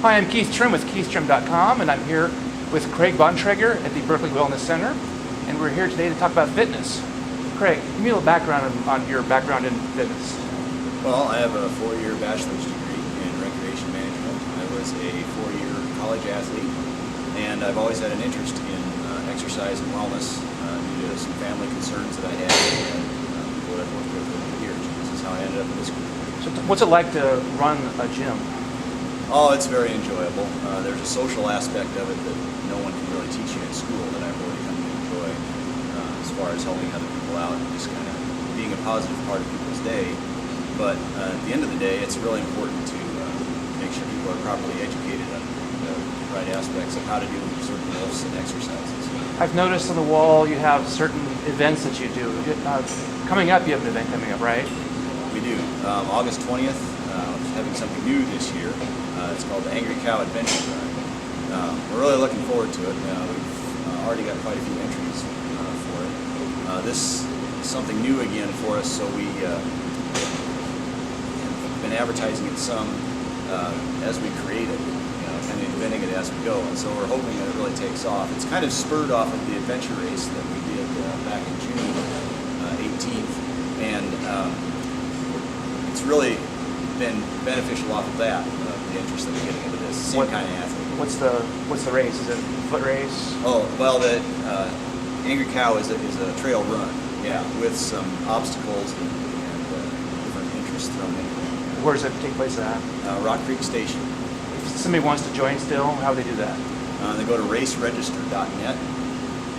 Hi, I'm Keith Trim with KeithTrim.com, and I'm here with Craig Bontrager at the Berkeley Wellness Center, and we're here today to talk about fitness. Craig, give me a little background on your background in fitness. Well, I have a 4-year bachelor's degree in recreation management. I was a 4-year college athlete, and I've always had an interest in exercise and wellness due to some family concerns that I had and what I've worked with over the years. This is how I ended up in this group. So what's it like to run a gym? Oh, it's very enjoyable. There's a social aspect of it that no one can really teach you in school that I've really come to enjoy as far as helping other people out and just kind of being a positive part of people's day. But at the end of the day, it's really important to make sure people are properly educated on the right aspects of how to do certain lifts and exercises. I've noticed on the wall you have certain events that you do. Coming up, you have an event coming up, right? We do. August 20th, having something new this year. It's called the Angry Cow Adventure Run. We're really looking forward to it. We've already got quite a few entries for it. This is something new again for us, so we have been advertising it some as we create it, kind of inventing it as we go. And so we're hoping that it really takes off. It's kind of spurred off of the adventure race that we did back in June 18th, and it's really been beneficial off of that. The interest that we're getting into this same kind of athlete. What's the race? Is it a foot race? Oh, well, the Angry Cow is a trail run, yeah, with some obstacles and different interests thrown in. Where does it take place at? Rock Creek Station. If somebody wants to join still, how would they do that? They go to raceregister.net,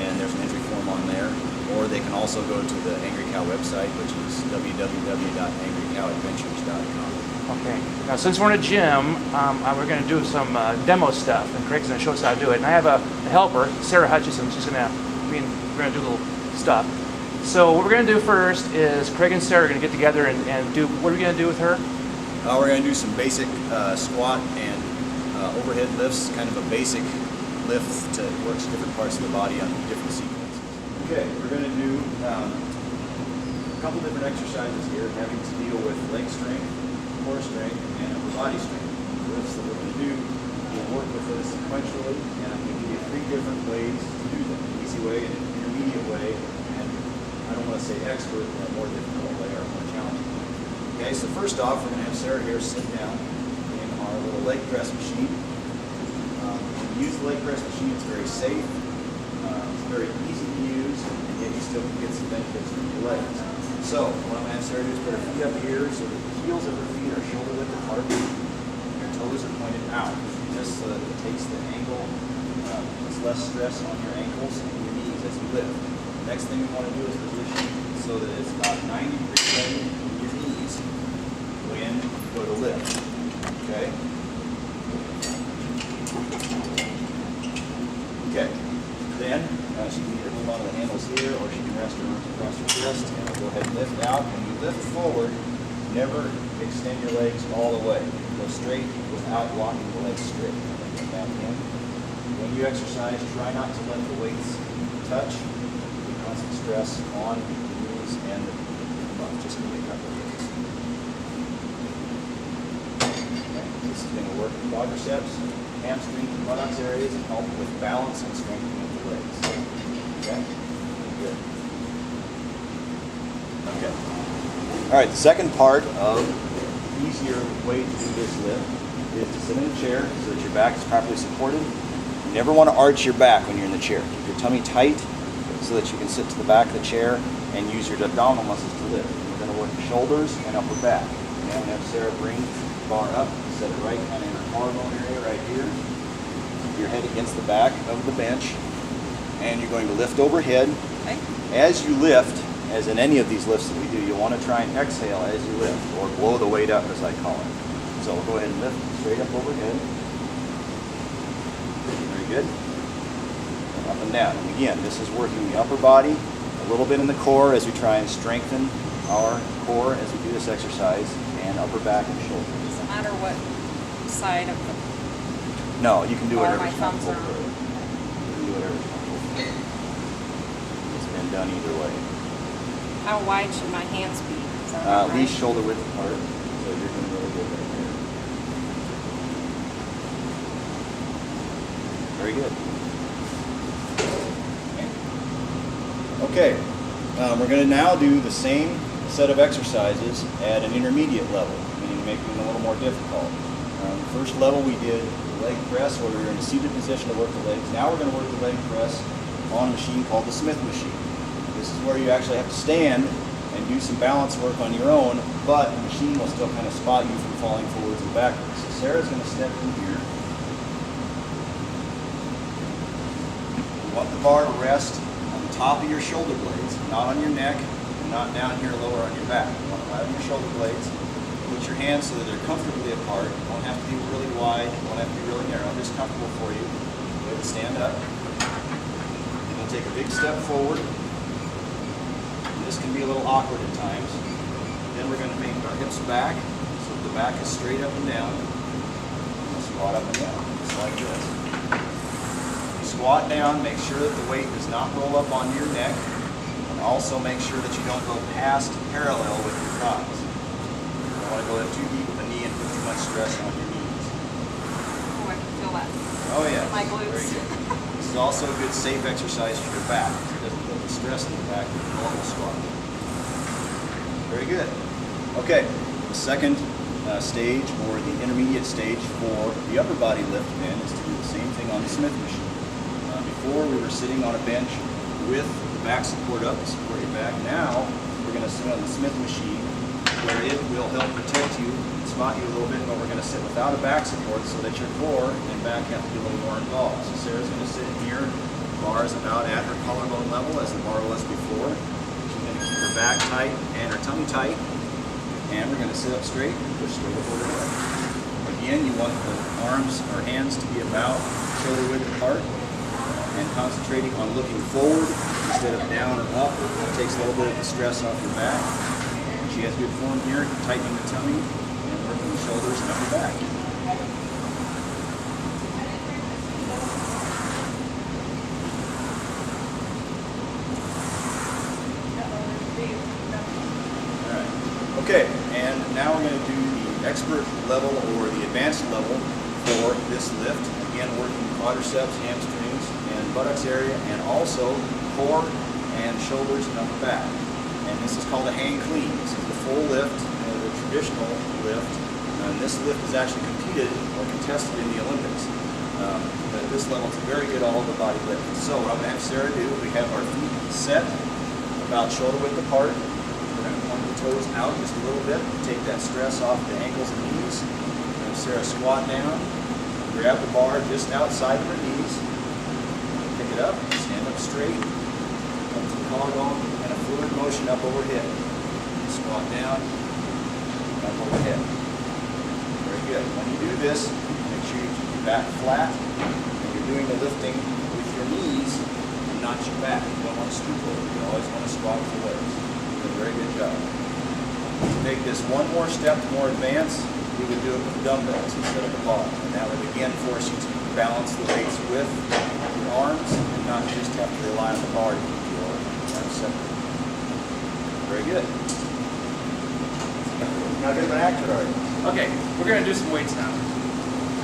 and there's an entry form on there. Or they can also go to the Angry Cow website, which is www.angrycowadventures.com. Okay. Now, since we're in a gym, we're going to do some demo stuff, and Craig's going to show us how to do it. And I have a helper, Sara Hutchison. She's going to, we're going to do a little stuff. So what we're going to do first is Craig and Sara are going to get together and do, what are we going to do with her? We're going to do some basic squat and overhead lifts, kind of a basic lift that works different parts of the body on different sequences. Okay, we're going to do a couple different exercises here having to deal with leg strength, core strength, and upper body strength. The lifts that we're going to do, we'll work with this sequentially, and I'm going to give you 3 different ways to do them. An easy way, an intermediate way, and I don't want to say expert, but a more difficult way or more challenging way. Okay, so first off, we're going to have Sara here sit down in our little leg press machine. When you use the leg press machine, it's very safe, it's very easy to use, and yet you still can get some benefits from your legs. So what I'm going to have Sara do is put her feet up here so that the heels of her feet are shoulder width apart. Your toes are pointed out, just so that it takes the angle, puts less stress on your ankles and your knees as you lift. The next thing we want to do is position so that it's about 90 degrees bend in your knees when you go to lift. Okay? Okay. Then she can either hold on to the handles here or she can rest her arms across her chest and we'll go ahead and lift out. When you lift forward, never extend your legs all the way. Go straight without walking the legs straight. Get back in. When you exercise, try not to let the weights touch. Put constant stress on the knees and the butt. Just give me a couple of these. Okay. This is going to work the quadriceps, hamstrings, and buttocks areas and help with balance and strengthening of the legs. Okay? Good. Okay. All right, the second part of the easier way to do this lift is to sit in a chair so that your back is properly supported. You never want to arch your back when you're in the chair. Keep your tummy tight so that you can sit to the back of the chair and use your abdominal muscles to lift. And we're going to work the shoulders and upper back. And I'm going to have Sara bring the bar up, set it right kind of in her collarbone area right here. Keep your head against the back of the bench. And you're going to lift overhead. Okay. As you lift, as in any of these lifts that we do, you'll want to try and exhale as you lift, or blow the weight up, as I call it. So we'll go ahead and lift straight up overhead. Very good. And up and down. And again, this is working the upper body, a little bit in the core as we try and strengthen our core as we do this exercise, and upper back and shoulder. Does it matter what side of the No, you can do bar whatever my thumbs are on? You can do whatever is comfortable. It's been done either way. How wide should my hands be? Is that right? At least shoulder width apart, so you're doing really good right there. Very good. Okay, we're going to now do the same set of exercises at an intermediate level, meaning making them a little more difficult. First level we did leg press where we were in a seated position to work the legs. Now we're going to work the leg press on a machine called the Smith machine. This is where you actually have to stand and do some balance work on your own, but the machine will still kind of spot you from falling forwards and backwards. So Sarah's going to step in here. You want the bar to rest on the top of your shoulder blades, not on your neck, and not down here lower on your back. You want it right on your shoulder blades. Put your hands so that they're comfortably apart. You won't have to be really wide, you won't have to be really narrow, just comfortable for you. Go ahead and stand up. And we'll take a big step forward. And this can be a little awkward at times. Then we're going to make our hips back, so the back is straight up and down. And we'll squat up and down, just like this. You squat down, make sure that the weight does not roll up onto your neck, and also make sure that you don't go past parallel with your thighs. You don't want to go in too deep with the knee and put too much stress on your knees. Oh, I can feel that. Oh yeah. My glutes. Very good. This is also a good safe exercise for your back. It doesn't put the stress in the back with a normal squat. Very good. Okay, the second stage, or the intermediate stage for the upper body lift then, is to do the same thing on the Smith machine. Before we were sitting on a bench with the back support up to support your back. Now we're going to sit on the Smith machine where it will help protect you, spot you a little bit, but we're going to sit without a back support so that your core and back have to be a little more involved. So Sarah's going to sit here. The bar is about at her collarbone level as the bar was before. She's going to keep her back tight and her tummy tight. And we're going to sit up straight and push straight forward. Again, you want the arms or hands to be about shoulder width apart and concentrating on looking forward instead of down or up. It takes a little bit of the stress off your back. She has good form here, tightening the tummy and working the shoulders and upper back. Alright. Okay, and now we're going to do the expert level or the advanced level for this lift. Again, working quadriceps, hamstrings, and buttocks area, and also core and shoulders and upper back. And this is called a hang clean. This is the full lift, the traditional lift. And this lift is actually competed or contested in the Olympics. But at this level, it's a very good all-over body lift. So what I'm going to have Sarah do, we have our feet set about shoulder width apart. We're going to point the toes out just a little bit, take that stress off the ankles and knees. Have Sarah squat down, grab the bar just outside of her knees, pick it up, stand up straight, come to the collarbone, and a fluid motion up overhead. Squat down, up overhead. Very good. When you do this, make sure you keep your back flat, and you're doing the lifting with your knees and not your back. You don't want to stoop over. You always want to squat with the legs. You did a very good job. To make this one more step more advanced, we would do it with dumbbells instead of a bar. And that would again force you to balance the weights with your arms and not just have to rely on the bar to keep your arms separate. Very good. Not good of an actor, are you? Okay, we're going to do some weights now.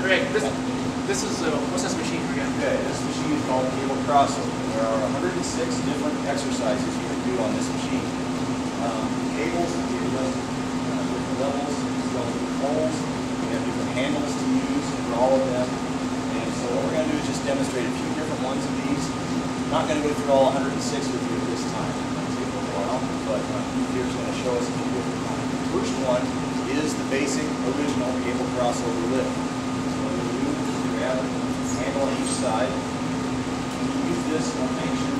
Craig, this is, what's this machine again? Okay, this machine is called cable crossover. There are 106 different exercises you can do on this machine. Cables give you different levels, different holes. We have different handles to use for all of them. And so what we're going to do is just demonstrate a few different ones of these. I'm not going to go through all 106 with you at this time. It'll take a little while, but Keith here is going to show us a few different ones. The first one is the basic original cable crossover lift. So what we'll do is grab a handle on each side. When you use this, we'll make sure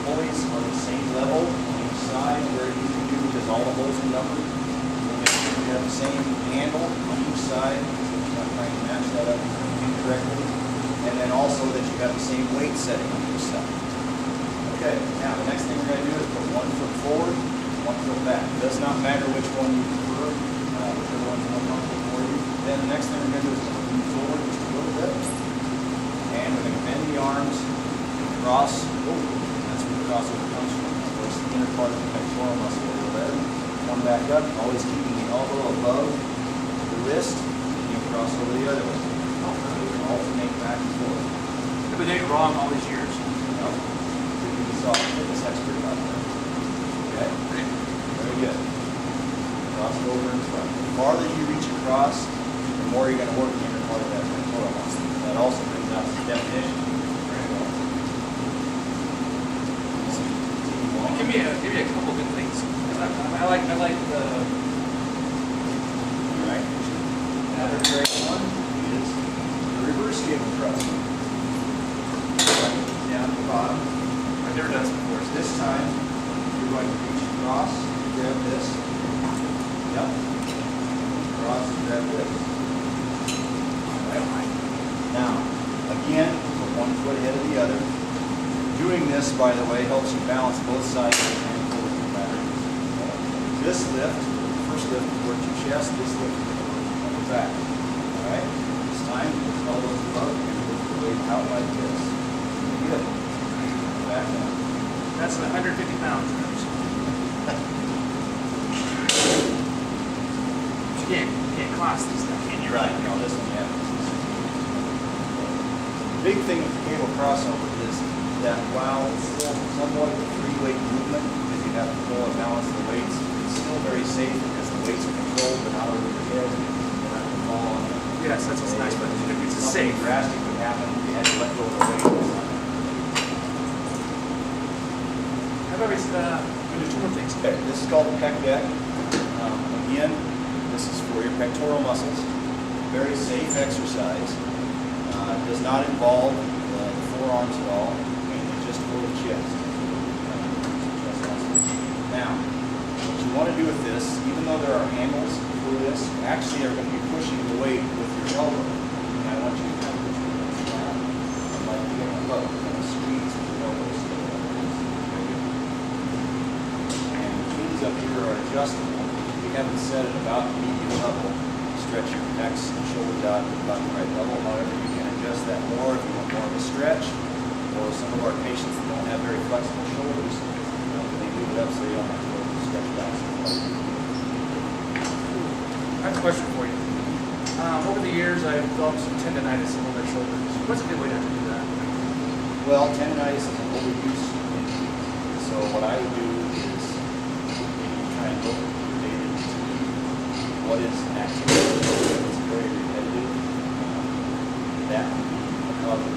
pulleys are the same level on each side, very easy to do because all the holes are numbered. We'll make sure we have the same handle on each side, so you're not trying to match that up incorrectly. And then also that you have the same weight setting on each side. Okay, now the next thing we're going to do is put one foot forward, one foot back. It does not matter which one you prefer, whichever one's more comfortable for you. Then the next thing we're going to do is move forward just a little bit. And we're going to bend the arms, cross. That's where the crossover comes from. Of course, the inner part of the pectoral muscle over there. Come back up, always keeping the elbow above the wrist, and you cross over the other way. Alternate back and forth. been doing it wrong all these years. No. You saw a fitness expert about that. Okay? Very good. Cross it over in front. The farther you reach across, the more you're going to work the inner part of that pectoral muscle. That also brings out some definition. Very well. Give me a couple good things. I like the. All right. Another great one is the reverse cable thrust. Down at the bottom. I've never done this before. So this time, you're going to reach across, grab this. Yep. Across, grab this. All right. Now, again, put one foot ahead of the other. Doing this, by the way, helps you balance both sides of the ankle with your back. This lift, the first lift towards your chest, this lift on the back. All right? This time, lift elbows above and lift the weight out like this. Good. Back down. That's 150 pounds. You can't class this stuff, can you? Right. No, this one, yeah. The big thing with the cable crossover is that while it's still somewhat of a free weight movement, because you have to pull and balance the weights, it's still very safe because the weights are controlled but not over your head. You're not going to fall on them. Yes, that's what's nice, but it's Something safe. drastic would happen if you had to let go of the weight. How about we do two more things? Okay, this is called the pec deck. Again, this is for your pectoral muscles. Very safe exercise. Does not involve the forearms at all. Mainly just for the chest. Now, what you want to do with this, even though there are handles for this, you actually are going to be pushing the weight with your elbow. And I want you to kind of push your elbow down. Like you're going to look, you're going to squeeze with your elbows. And the keys up here are adjustable. We have it set at about medium level. Stretch your pecs and shoulders out to about the right level. However, you can adjust that more if you want more of a stretch. Or some of our patients that don't have very flexible shoulders, they move it up so they don't have to stretch it out so much. I have a question for you. Over the years, I've developed some tendonitis in my shoulders. What's a good way not to do that? Well, tendonitis is an overuse injury. So what I would do is maybe try and look at your daily routine. What is an activity? It's very repetitive. That would be a cause of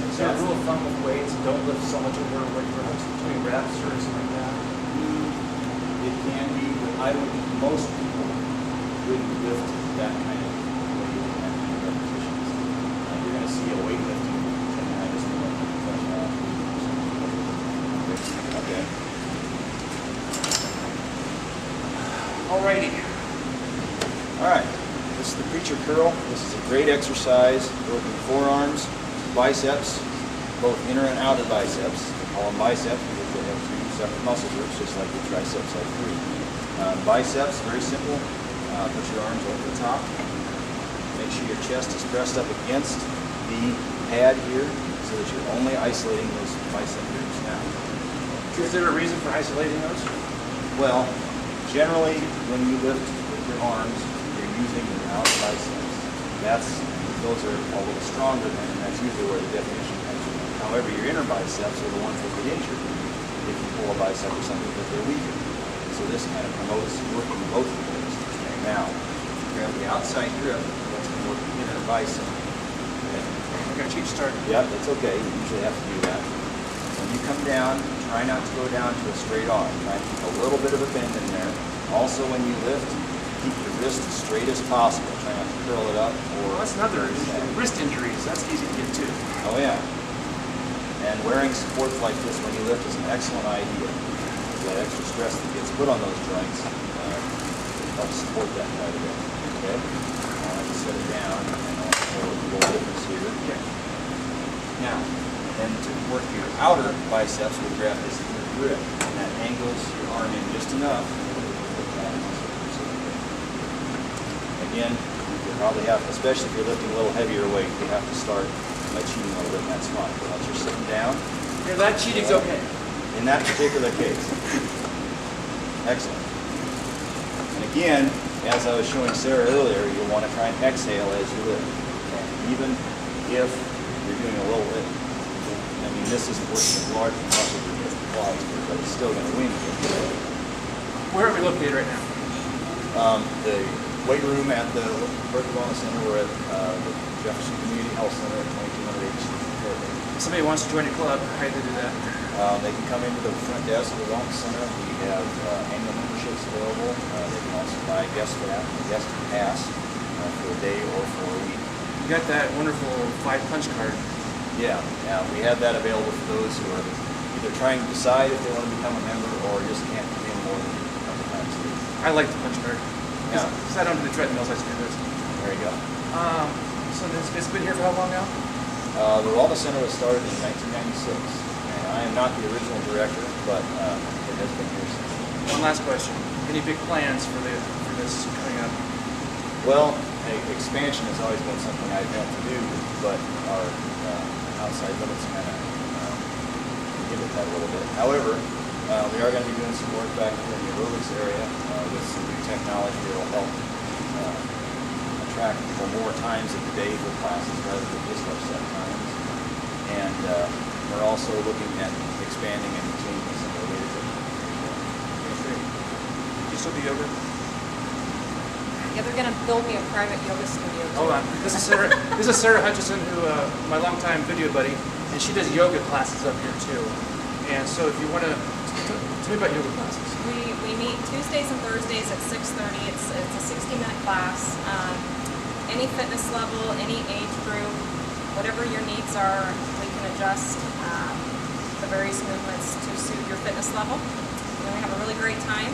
Is there a rule of thumb with weights? Don't lift so much over what you're between reps or something like that? It can be, but I would, most people wouldn't lift that kind of weight and that kind of repetitions. You're going to see a weightlifting tendonitis in the professional. Okay. Alrighty. All right. This is the preacher curl. This is a great exercise. Working forearms, biceps, both inner and outer biceps. Call them biceps because they have two separate muscle groups, just like the triceps have three. Biceps, very simple. Put your arms over the top. Make sure your chest is pressed up against the pad here so that you're only isolating those bicep groups now. Is there a reason for isolating those? Well, generally when you lift with your arms, you're using your outer biceps. Those are a little stronger than, and that's usually where the definition comes from. However, your inner biceps are the ones that get injured if you pull a bicep or something because they're weaker. So this kind of promotes working both of those. Now, if you grab the outside grip, that's going to work the inner bicep. Okay. I got a cheap start. Yep, that's okay. You usually have to do that. When you come down, try not to go down to a straight arm. Try and keep a little bit of a bend in there. Also, when you lift, keep your wrist as straight as possible. Try not to curl it up or... Well, that's another wrist injuries. That's easy to get too. Oh, yeah. And wearing supports like this when you lift is an excellent idea. That extra stress that gets put on those joints helps support that quite a bit. Okay? I'll just set it down and I'll show a little difference here. Okay. Now, then to work your outer biceps, we'll grab this inner grip, and that angles your arm in just enough. Again, you probably have, especially if you're lifting a little heavier weight, you have to start by cheating a little bit, and that's fine. But once you're sitting down, That cheating's okay. in that particular case. Excellent. And again, as I was showing Sarah earlier, you'll want to try and exhale as you lift. Even if you're doing a little I mean, this isn't working as large muscles as the quads, but it's still going to win you. Where are we located right now? The weight room at the Berkeley Wellness Center. We're at the Jefferson Community Health Center at 2200 H Street. If somebody wants to join your club, how do they do that? They can come into the front desk of the Wellness Center. We have annual memberships available. They can also buy a guest pass for a day or for a week. You got that wonderful 5-punch card. Yeah, we have that available for those who are either trying to decide if they want to become a member or just can't come in more than a couple times a week. I like the punch card. Yeah. Because I don't do the treadmills, I just do this. There you go. So it's been here for how long now? The Wellness Center was started in 1996, and I am not the original director, but it has been here since. One last question. Any big plans for this coming up? Well, expansion has always been something I've had to do, but our outside limits kind of inhibit that a little bit. However, we are going to be doing some work back here in the aerobics area with some new technology that will help attract people more times of the day for classes rather than just our set times. And we're also looking at expanding and changing some of the ways that Do you still do yoga? Yeah, they're gonna build me a private yoga studio. Hold on. This is Sara Hutchison, who my longtime video buddy, and she does yoga classes up here too. And so if you want to tell me about yoga classes. We meet Tuesdays and Thursdays at 6:30. It's a 60-minute class. Any fitness level, any age group, whatever your needs are, we can adjust the various movements to suit your fitness level. And we have a really great time.